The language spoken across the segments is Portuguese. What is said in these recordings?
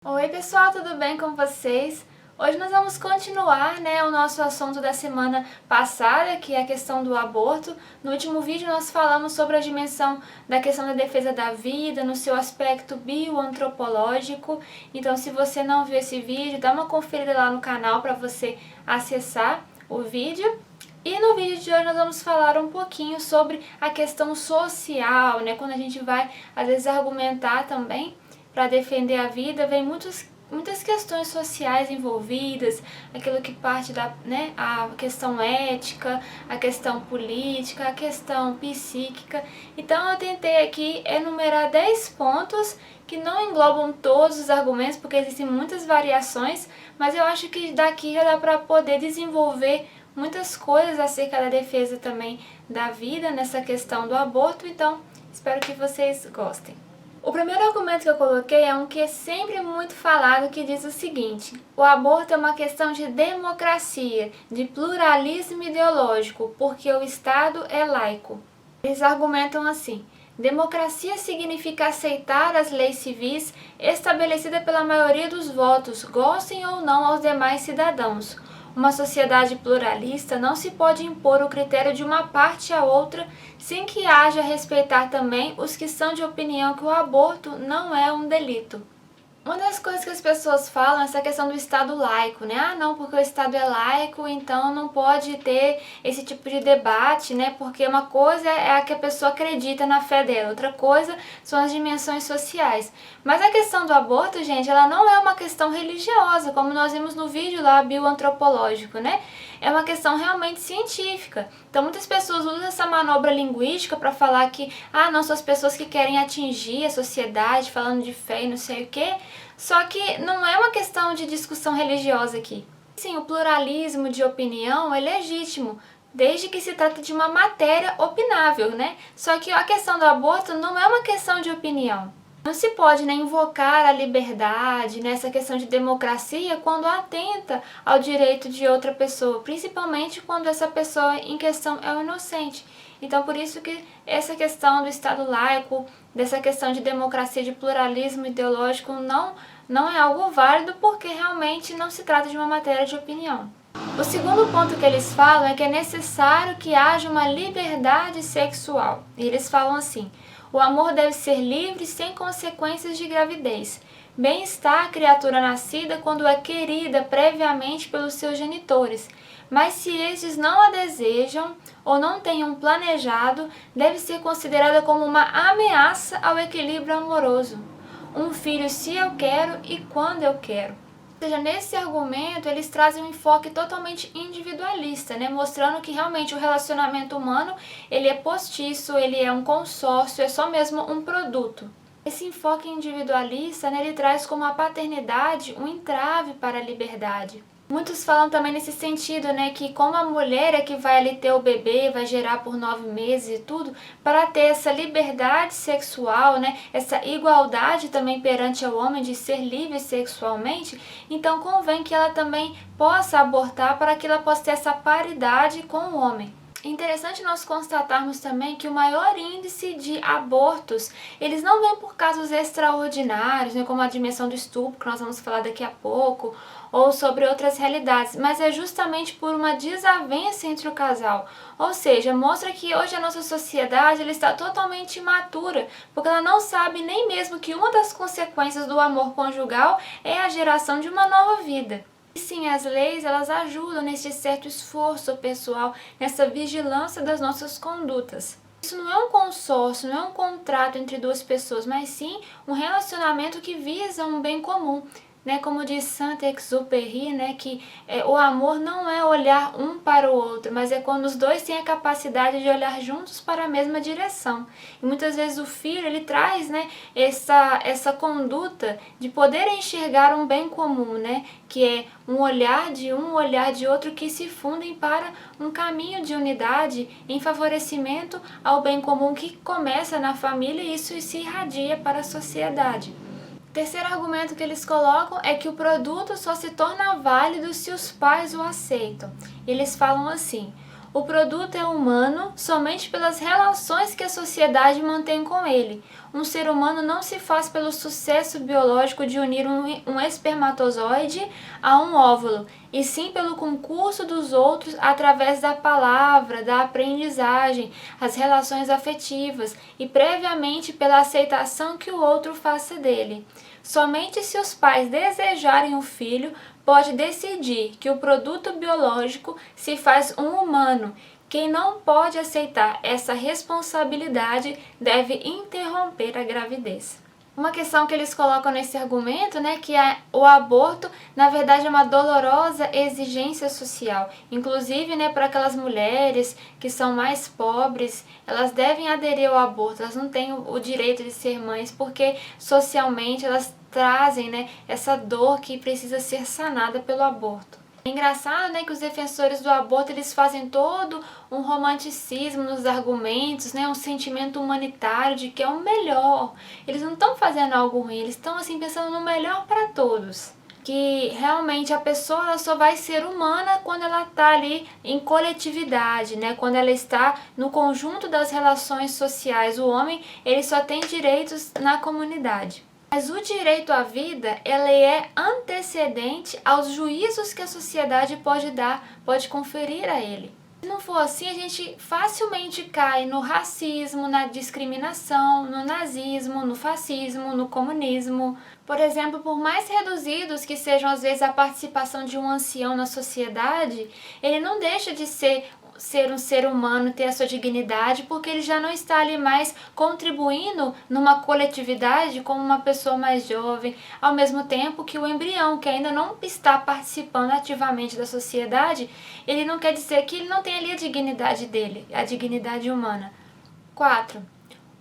Oi pessoal, tudo bem com vocês? Hoje nós vamos continuar, o nosso assunto da semana passada, que é a questão do aborto. No último vídeo nós falamos sobre a dimensão da questão da defesa da vida, no seu aspecto bioantropológico. Então se você não viu esse vídeo, dá uma conferida lá no canal para você acessar o vídeo. E no vídeo de hoje nós vamos falar um pouquinho sobre a questão social, quando a gente vai às vezes argumentar também para defender a vida, vem muitas questões sociais envolvidas, aquilo que parte da a questão ética, a questão política, a questão psíquica. Então eu tentei aqui enumerar 10 pontos que não englobam todos os argumentos, porque existem muitas variações, mas eu acho que daqui já dá para poder desenvolver muitas coisas acerca da defesa também da vida nessa questão do aborto, então espero que vocês gostem. O primeiro argumento que eu coloquei é um que é sempre muito falado, que diz o seguinte: o aborto é uma questão de democracia, de pluralismo ideológico, porque o Estado é laico. Eles argumentam assim: democracia significa aceitar as leis civis estabelecidas pela maioria dos votos, gostem ou não aos demais cidadãos. Uma sociedade pluralista não se pode impor o critério de uma parte à outra sem que haja respeitar também os que são de opinião que o aborto não é um delito. Uma das coisas que as pessoas falam é essa questão do Estado laico, Ah, não, porque o Estado é laico, então não pode ter esse tipo de debate, Porque uma coisa é a que a pessoa acredita na fé dela, outra coisa são as dimensões sociais. Mas a questão do aborto, gente, ela não é uma questão religiosa, como nós vimos no vídeo lá bioantropológico, É uma questão realmente científica. Então muitas pessoas usam essa manobra linguística para falar que, não, são as pessoas que querem atingir a sociedade, falando de fé e não sei o quê. Só que não é uma questão de discussão religiosa aqui. Sim, o pluralismo de opinião é legítimo, desde que se trata de uma matéria opinável, Só que a questão do aborto não é uma questão de opinião. Não se pode invocar a liberdade, essa questão de democracia, quando atenta ao direito de outra pessoa, principalmente quando essa pessoa em questão é um inocente. Então por isso que essa questão do Estado laico, dessa questão de democracia, de pluralismo ideológico, não é algo válido, porque realmente não se trata de uma matéria de opinião. O segundo ponto que eles falam é que é necessário que haja uma liberdade sexual. E eles falam assim: o amor deve ser livre sem consequências de gravidez. Bem está a criatura nascida quando é querida previamente pelos seus genitores. Mas se estes não a desejam ou não tenham planejado, deve ser considerada como uma ameaça ao equilíbrio amoroso. Um filho se eu quero e quando eu quero. Ou seja, nesse argumento eles trazem um enfoque totalmente individualista, mostrando que realmente o relacionamento humano ele é postiço, ele é um consórcio, é só mesmo um produto. Esse enfoque individualista ele traz como a paternidade um entrave para a liberdade. Muitos falam também nesse sentido, que como a mulher é que vai ali ter o bebê, vai gerar por 9 meses e tudo, para ter essa liberdade sexual, essa igualdade também perante ao homem de ser livre sexualmente, então convém que ela também possa abortar para que ela possa ter essa paridade com o homem. É interessante nós constatarmos também que o maior índice de abortos, eles não vêm por casos extraordinários, como a dimensão do estupro, que nós vamos falar daqui a pouco, ou sobre outras realidades, mas é justamente por uma desavença entre o casal. Ou seja, mostra que hoje a nossa sociedade ela está totalmente imatura, porque ela não sabe nem mesmo que uma das consequências do amor conjugal é a geração de uma nova vida. E sim, as leis elas ajudam nesse certo esforço pessoal, nessa vigilância das nossas condutas. Isso não é um consórcio, não é um contrato entre duas pessoas, mas sim um relacionamento que visa um bem comum. Como diz Saint-Exupéry, que o amor não é olhar um para o outro, mas é quando os dois têm a capacidade de olhar juntos para a mesma direção. E muitas vezes o filho ele traz essa conduta de poder enxergar um bem comum, que é um olhar de outro que se fundem para um caminho de unidade em favorecimento ao bem comum que começa na família e isso se irradia para a sociedade. O terceiro argumento que eles colocam é que o produto só se torna válido se os pais o aceitam. Eles falam assim: O produto é humano somente pelas relações que a sociedade mantém com ele. Um ser humano não se faz pelo sucesso biológico de unir um espermatozoide a um óvulo, e sim pelo concurso dos outros através da palavra, da aprendizagem, as relações afetivas e previamente pela aceitação que o outro faça dele. Somente se os pais desejarem um filho, pode decidir que o produto biológico se faz um humano. Quem não pode aceitar essa responsabilidade deve interromper a gravidez. Uma questão que eles colocam nesse argumento, né, que o aborto, na verdade, é uma dolorosa exigência social. Inclusive, né, para aquelas mulheres que são mais pobres, elas devem aderir ao aborto, elas não têm o direito de ser mães, porque socialmente elas trazem, né, essa dor que precisa ser sanada pelo aborto. É engraçado, né, que os defensores do aborto eles fazem todo um romanticismo nos argumentos, né, um sentimento humanitário de que é o melhor. Eles não estão fazendo algo ruim, eles estão assim pensando no melhor para todos. Que realmente a pessoa ela só vai ser humana quando ela está ali em coletividade, né? Quando ela está no conjunto das relações sociais. O homem ele só tem direitos na comunidade. Mas o direito à vida, ele é antecedente aos juízos que a sociedade pode conferir a ele. Se não for assim, a gente facilmente cai no racismo, na discriminação, no nazismo, no fascismo, no comunismo. Por exemplo, por mais reduzidos que sejam às vezes a participação de um ancião na sociedade, ele não deixa de ser um ser humano, ter a sua dignidade, porque ele já não está ali mais contribuindo numa coletividade como uma pessoa mais jovem, ao mesmo tempo que o embrião, que ainda não está participando ativamente da sociedade, ele não quer dizer que ele não tem ali a dignidade dele, a dignidade humana. 4.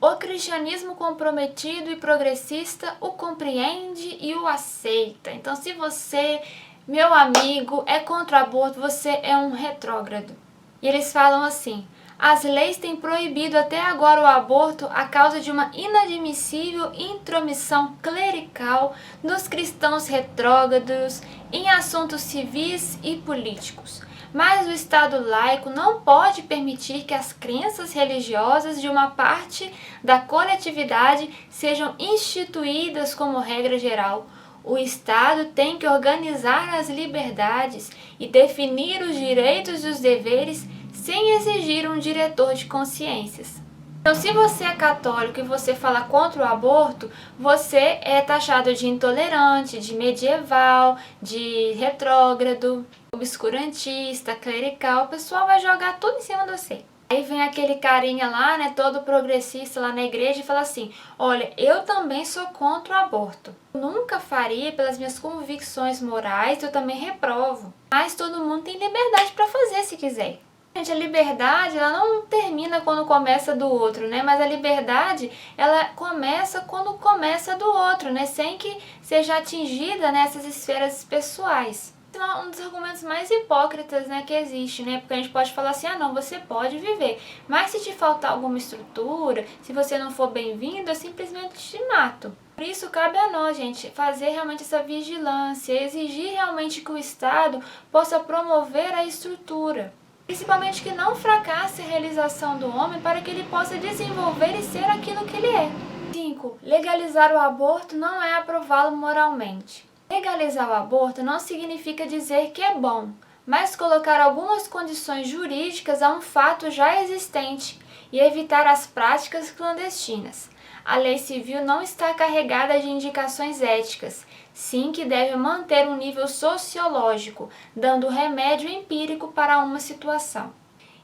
O cristianismo comprometido e progressista o compreende e o aceita. Então, se você, meu amigo, é contra o aborto, você é um retrógrado. E eles falam assim: as leis têm proibido até agora o aborto a causa de uma inadmissível intromissão clerical dos cristãos retrógrados em assuntos civis e políticos. Mas o Estado laico não pode permitir que as crenças religiosas de uma parte da coletividade sejam instituídas como regra geral. O Estado tem que organizar as liberdades e definir os direitos e os deveres sem exigir um diretor de consciências. Então, se você é católico e você fala contra o aborto, você é taxado de intolerante, de medieval, de retrógrado, obscurantista, clerical. O pessoal vai jogar tudo em cima de você. Aí vem aquele carinha lá, né, todo progressista lá na igreja e fala assim: olha, eu também sou contra o aborto. Eu nunca faria pelas minhas convicções morais, eu também reprovo. Mas todo mundo tem liberdade para fazer se quiser. Gente, a liberdade, ela não termina quando começa do outro, né? Mas a liberdade, ela começa quando começa do outro, né? Sem que seja atingida nessas esferas pessoais. É um dos argumentos mais hipócritas, né, que existe, né? Porque a gente pode falar assim: ah, não, você pode viver, mas se te faltar alguma estrutura, se você não for bem-vindo, eu simplesmente te mato. Por isso cabe a nós, gente, fazer realmente essa vigilância, exigir realmente que o Estado possa promover a estrutura. Principalmente que não fracasse a realização do homem para que ele possa desenvolver e ser aquilo que ele é. 5. Legalizar o aborto não é aprová-lo moralmente. Legalizar o aborto não significa dizer que é bom, mas colocar algumas condições jurídicas a um fato já existente e evitar as práticas clandestinas. A lei civil não está carregada de indicações éticas, sim que deve manter um nível sociológico, dando remédio empírico para uma situação.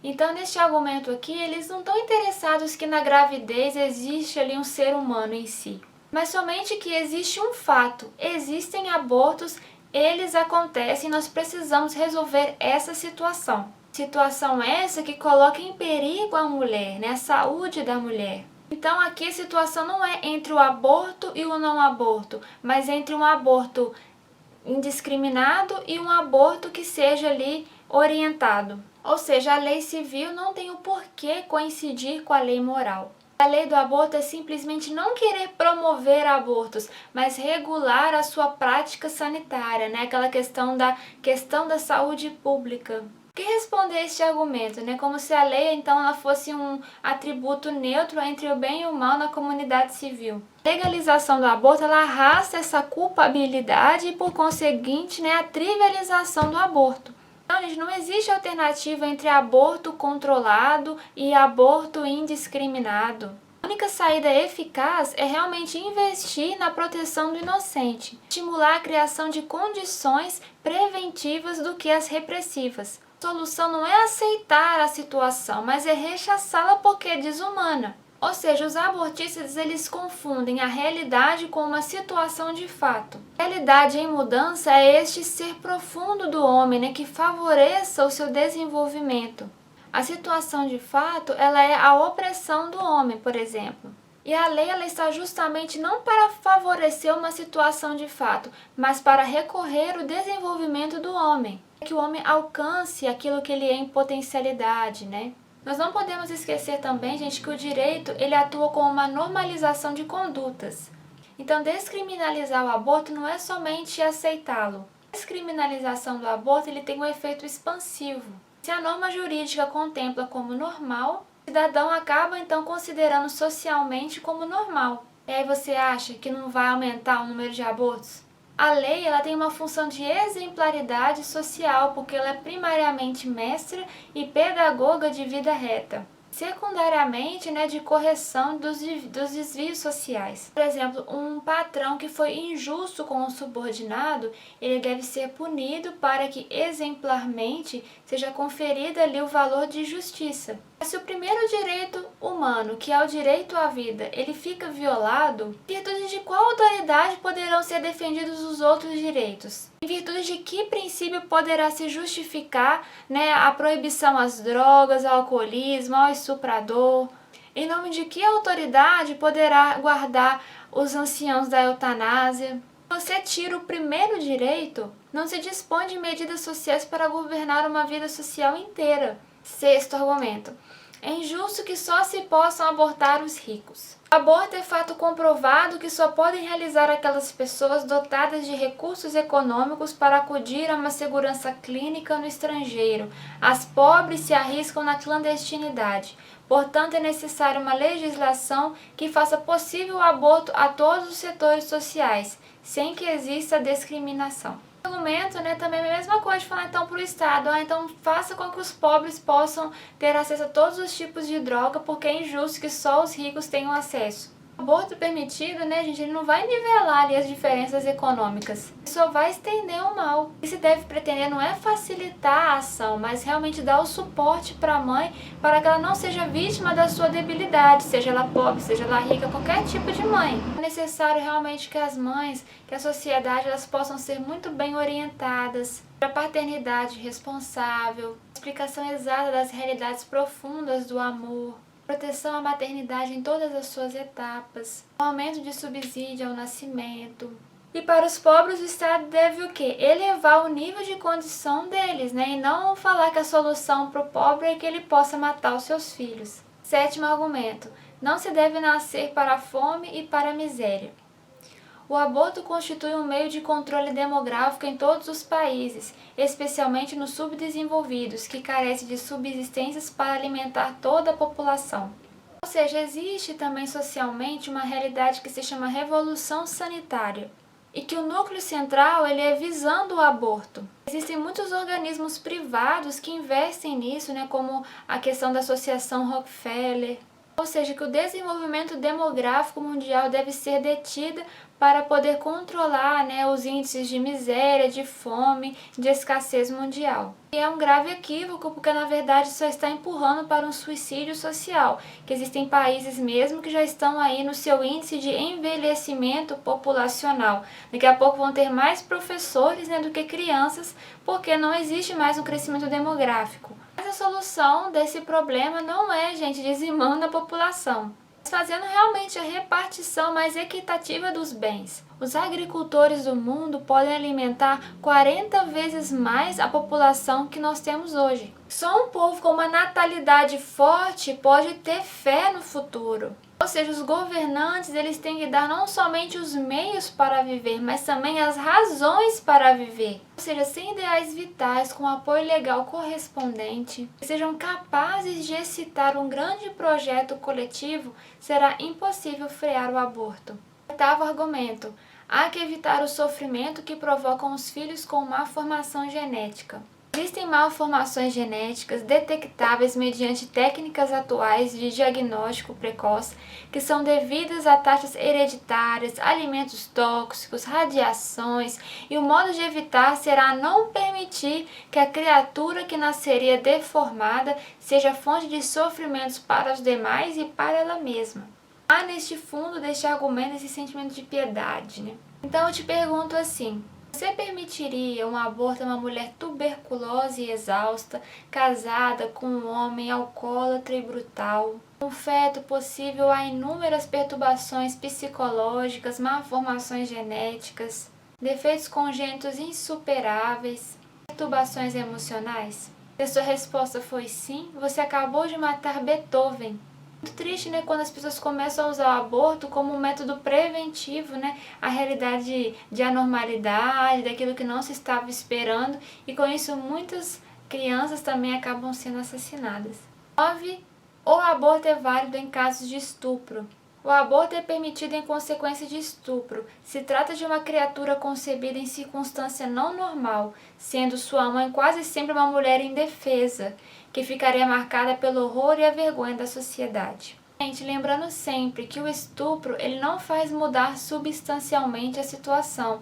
Então, neste argumento aqui, eles não estão interessados que na gravidez existe ali um ser humano em si, mas somente que existe um fato, existem abortos, eles acontecem e nós precisamos resolver essa situação. Situação essa que coloca em perigo a mulher, né? A saúde da mulher. Então aqui a situação não é entre o aborto e o não aborto, mas entre um aborto indiscriminado e um aborto que seja ali orientado. Ou seja, a lei civil não tem o porquê coincidir com a lei moral. A lei do aborto é simplesmente não querer promover abortos, mas regular a sua prática sanitária, né? Aquela questão da saúde pública. O que responder a este argumento, né? Como se a lei, então, ela fosse um atributo neutro entre o bem e o mal na comunidade civil. A legalização do aborto, ela arrasta essa culpabilidade e, por conseguinte, né, a trivialização do aborto. Então, gente, não existe alternativa entre aborto controlado e aborto indiscriminado. A única saída eficaz é realmente investir na proteção do inocente, estimular a criação de condições preventivas do que as repressivas. A solução não é aceitar a situação, mas é rechaçá-la porque é desumana. Ou seja, os abortistas, eles confundem a realidade com uma situação de fato. A realidade em mudança é este ser profundo do homem, né, que favoreça o seu desenvolvimento. A situação de fato, ela é a opressão do homem, por exemplo. E a lei, ela está justamente não para favorecer uma situação de fato, mas para recorrer ao desenvolvimento do homem. Que o homem alcance aquilo que ele é em potencialidade, né? Nós não podemos esquecer também, gente, que o direito, ele atua como uma normalização de condutas. Então, descriminalizar o aborto não é somente aceitá-lo. A descriminalização do aborto, ele tem um efeito expansivo. Se a norma jurídica contempla como normal, o cidadão acaba então considerando socialmente como normal. E aí você acha que não vai aumentar o número de abortos? A lei, ela tem uma função de exemplaridade social, porque ela é primariamente mestra e pedagoga de vida reta. Secundariamente, né, de correção dos desvios sociais. Por exemplo, um patrão que foi injusto com o subordinado, ele deve ser punido para que exemplarmente seja conferido ali o valor de justiça. Se o primeiro direito humano, que é o direito à vida, ele fica violado, em virtude de qual autoridade poderão ser defendidos os outros direitos? Em virtude de que princípio poderá se justificar, né, a proibição às drogas, ao alcoolismo, ao estuprador? Em nome de que autoridade poderá guardar os anciãos da eutanásia? Você tira o primeiro direito, não se dispõe de medidas sociais para governar uma vida social inteira. Sexto argumento. É injusto que só se possam abortar os ricos. O aborto é fato comprovado que só podem realizar aquelas pessoas dotadas de recursos econômicos para acudir a uma segurança clínica no estrangeiro. As pobres se arriscam na clandestinidade. Portanto, é necessária uma legislação que faça possível o aborto a todos os setores sociais, sem que exista discriminação. O argumento, né, também é a mesma coisa de falar então para o Estado, então faça com que os pobres possam ter acesso a todos os tipos de droga, porque é injusto que só os ricos tenham acesso. O aborto permitido, né, gente, ele não vai nivelar ali as diferenças econômicas, só vai estender o mal. O que se deve pretender não é facilitar a ação, mas realmente dar o suporte para a mãe, para que ela não seja vítima da sua debilidade, seja ela pobre, seja ela rica, qualquer tipo de mãe. É necessário realmente que as mães, que a sociedade, elas possam ser muito bem orientadas para a paternidade responsável, explicação exata das realidades profundas do amor, proteção à maternidade em todas as suas etapas, aumento de subsídio ao nascimento. E para os pobres o Estado deve o quê? Elevar o nível de condição deles, né? E não falar que a solução para o pobre é que ele possa matar os seus filhos. Sétimo argumento. Não se deve nascer para a fome e para a miséria. O aborto constitui um meio de controle demográfico em todos os países, especialmente nos subdesenvolvidos, que carecem de subsistências para alimentar toda a população. Ou seja, existe também socialmente uma realidade que se chama revolução sanitária, e que o núcleo central ele é visando o aborto. Existem muitos organismos privados que investem nisso, né, como a questão da Associação Rockefeller. Ou seja, que o desenvolvimento demográfico mundial deve ser detido para poder controlar, né, os índices de miséria, de fome, de escassez mundial. E é um grave equívoco, porque na verdade só está empurrando para um suicídio social, que existem países mesmo que já estão aí no seu índice de envelhecimento populacional. Daqui a pouco vão ter mais professores, né, do que crianças, porque não existe mais um crescimento demográfico. Mas a solução desse problema não é, gente, dizimando a população, mas fazendo realmente a repartição mais equitativa dos bens. Os agricultores do mundo podem alimentar 40 vezes mais a população que nós temos hoje. Só um povo com uma natalidade forte pode ter fé no futuro. Ou seja, os governantes, eles têm que dar não somente os meios para viver, mas também as razões para viver. Ou seja, sem ideais vitais, com apoio legal correspondente, que sejam capazes de excitar um grande projeto coletivo, será impossível frear o aborto. Oitavo argumento: há que evitar o sofrimento que provocam os filhos com má formação genética. Existem malformações genéticas detectáveis mediante técnicas atuais de diagnóstico precoce que são devidas a taxas hereditárias, alimentos tóxicos, radiações, e o modo de evitar será não permitir que a criatura que nasceria deformada seja fonte de sofrimentos para os demais e para ela mesma. Há neste fundo deste argumento esse sentimento de piedade, né? Então eu te pergunto assim: você permitiria um aborto a uma mulher tuberculosa e exausta, casada com um homem alcoólatra e brutal? Um feto possível a inúmeras perturbações psicológicas, malformações genéticas, defeitos congênitos insuperáveis, perturbações emocionais? Se a sua resposta foi sim, você acabou de matar Beethoven. Muito triste, né, quando as pessoas começam a usar o aborto como um método preventivo, né, a realidade de anormalidade, daquilo que não se estava esperando, e com isso muitas crianças também acabam sendo assassinadas. 9. O aborto é válido em casos de estupro. O aborto é permitido em consequência de estupro. Se trata de uma criatura concebida em circunstância não normal, sendo sua mãe quase sempre uma mulher indefesa, que ficaria marcada pelo horror e a vergonha da sociedade. Gente, lembrando sempre que o estupro ele não faz mudar substancialmente a situação.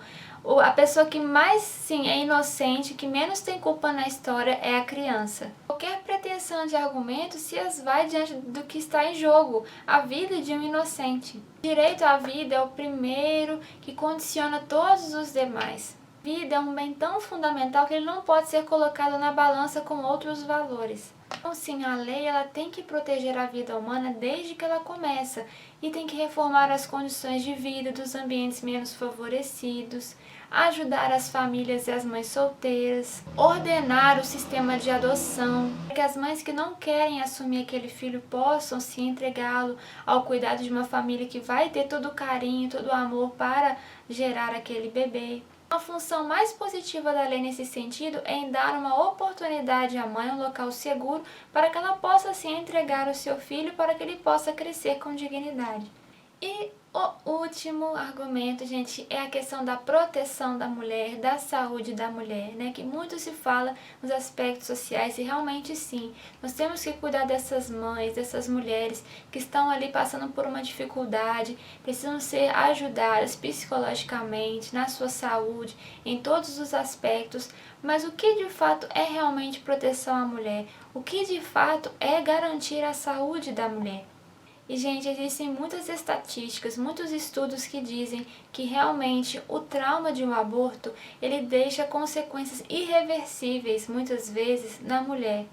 A pessoa que mais, sim, é inocente, que menos tem culpa na história é a criança. Qualquer pretensão de argumento se esvai diante do que está em jogo, a vida de um inocente. O direito à vida é o primeiro que condiciona todos os demais. A vida é um bem tão fundamental que ele não pode ser colocado na balança com outros valores. Então, sim, a lei ela tem que proteger a vida humana desde que ela começa e tem que reformar as condições de vida dos ambientes menos favorecidos, ajudar as famílias e as mães solteiras, ordenar o sistema de adoção, para que as mães que não querem assumir aquele filho possam se entregá-lo ao cuidado de uma família que vai ter todo o carinho, todo o amor para gerar aquele bebê. A função mais positiva da lei nesse sentido é em dar uma oportunidade à mãe, um local seguro, para que ela possa se entregar ao seu filho, para que ele possa crescer com dignidade. E o último argumento, gente, é a questão da proteção da mulher, da saúde da mulher, né? Que muito se fala nos aspectos sociais e realmente sim, nós temos que cuidar dessas mães, dessas mulheres que estão ali passando por uma dificuldade, precisam ser ajudadas psicologicamente, na sua saúde, em todos os aspectos. Mas o que de fato é realmente proteção à mulher? O que de fato é garantir a saúde da mulher? E, gente, existem muitas estatísticas, muitos estudos que dizem que realmente o trauma de um aborto, ele deixa consequências irreversíveis, muitas vezes, na mulher.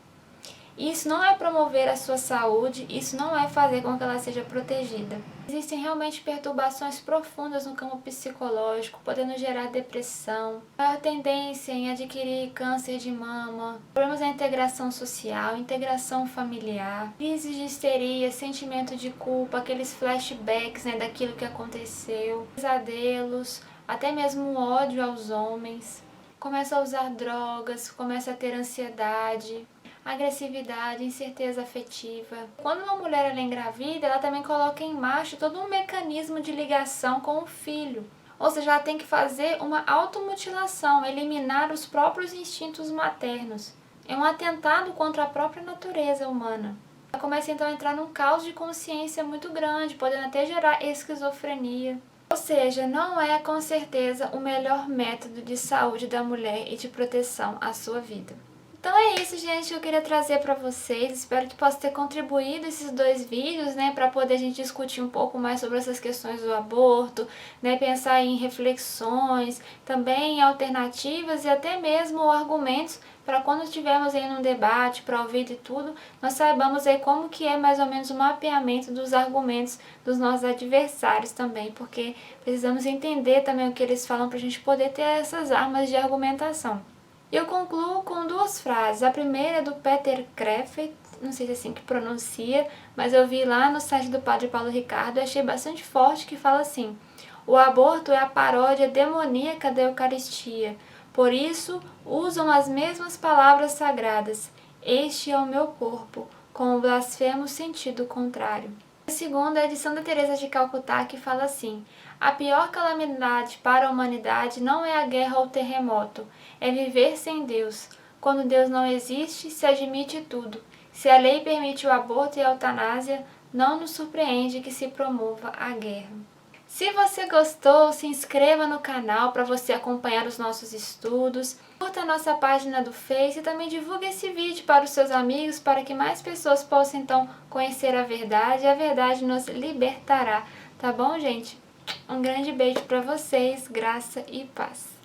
Isso não é promover a sua saúde, isso não é fazer com que ela seja protegida. Existem realmente perturbações profundas no campo psicológico, podendo gerar depressão, maior tendência em adquirir câncer de mama, problemas na integração social, integração familiar, crises de histeria, sentimento de culpa, aqueles flashbacks, né, daquilo que aconteceu, pesadelos, até mesmo ódio aos homens. Começa a usar drogas, começa a ter ansiedade, agressividade, incerteza afetiva. Quando uma mulher ela engravida, ela também coloca em marcha todo um mecanismo de ligação com o filho. Ou seja, ela tem que fazer uma automutilação, eliminar os próprios instintos maternos. É um atentado contra a própria natureza humana. Ela começa então a entrar num caos de consciência muito grande, podendo até gerar esquizofrenia. Ou seja, não é com certeza o melhor método de saúde da mulher e de proteção à sua vida. Então é isso, gente, que eu queria trazer para vocês. Espero que possa ter contribuído esses 2 vídeos, né, para poder a gente discutir um pouco mais sobre essas questões do aborto, né, pensar em reflexões, também em alternativas e até mesmo argumentos para quando estivermos aí num debate, para ouvir de tudo, nós saibamos aí como que é mais ou menos o mapeamento dos argumentos dos nossos adversários também, porque precisamos entender também o que eles falam para a gente poder ter essas armas de argumentação. Eu concluo com 2 frases. A primeira é do Peter Crefeld, não sei se é assim que pronuncia, mas eu vi lá no site do Padre Paulo Ricardo e achei bastante forte, que fala assim: o aborto é a paródia demoníaca da Eucaristia, por isso usam as mesmas palavras sagradas. Este é o meu corpo, com o blasfemo sentido contrário. A segunda é de Santa Teresa de Calcutá, que fala assim: a pior calamidade para a humanidade não é a guerra ou o terremoto, é viver sem Deus. Quando Deus não existe, se admite tudo. Se a lei permite o aborto e a eutanásia, não nos surpreende que se promova a guerra. Se você gostou, se inscreva no canal para você acompanhar os nossos estudos, curta a nossa página do Face e também divulgue esse vídeo para os seus amigos, para que mais pessoas possam então conhecer a verdade e a verdade nos libertará, tá bom, gente? Um grande beijo para vocês, graça e paz.